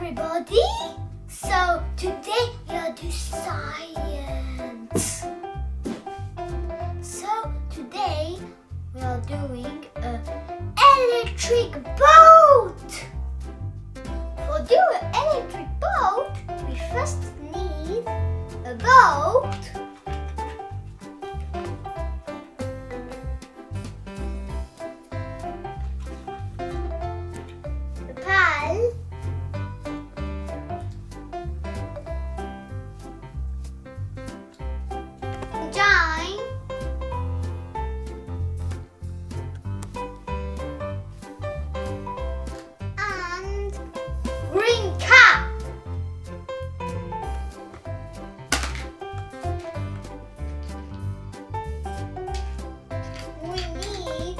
everybody! So today we'll do science. So today we're doing an electric boat. For do an electric boat, we first need a boat, a paddle, engine, and green cap. We need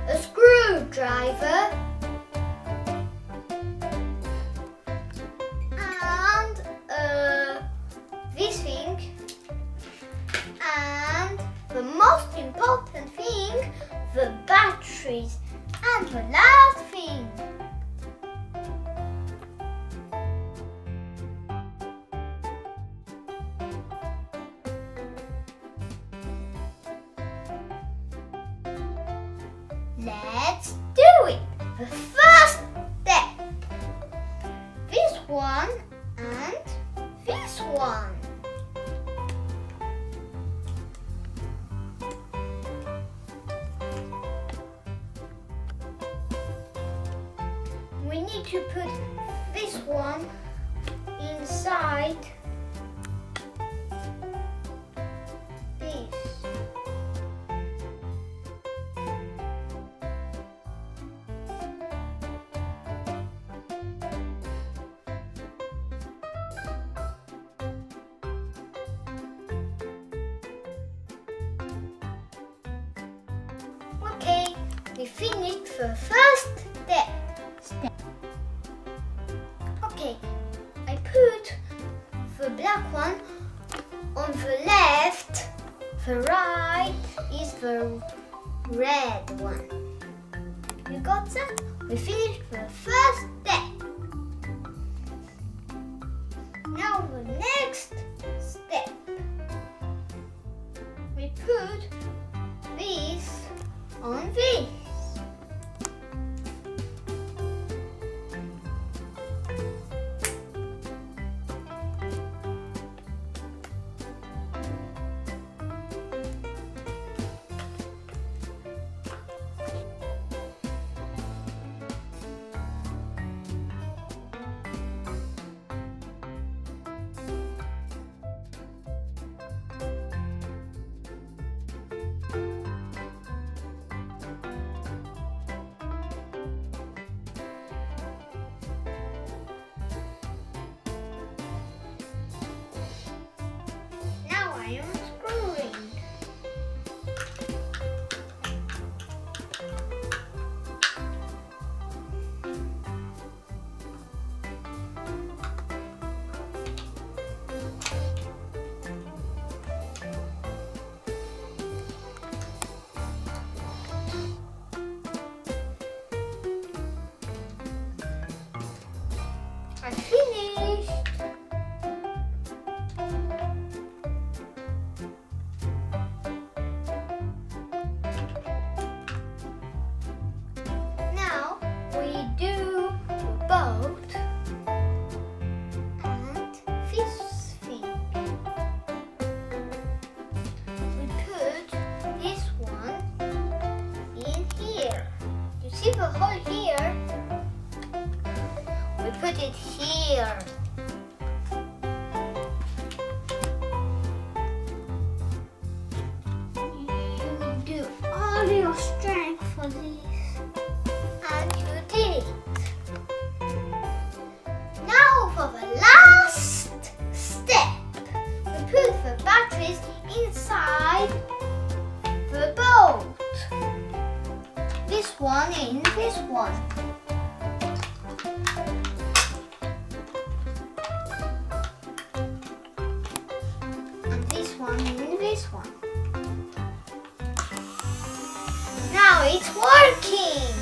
a screwdriver, and this thing, and the most important thing, the batteries, and the last thing. Let's do it! The first step. This one and this one. We need to put this one inside this. Okay, we finished the first step. Okay, I put the black one on the left, the right is the red one. You got that? We finished the first step. Now the next step. We put this on this. Now I am screwing. I finished. Now we do the boat and this thing. We put this one in here. You see the hole here? We put it here. You will do all your strength for this. And you did it. Now for the last step. We put the batteries inside the boat. This one in this one. This one. Now it's working.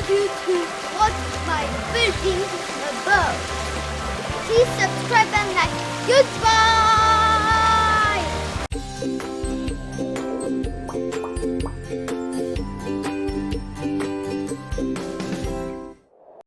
Thank you to watch my building above. Please subscribe and like. Goodbye.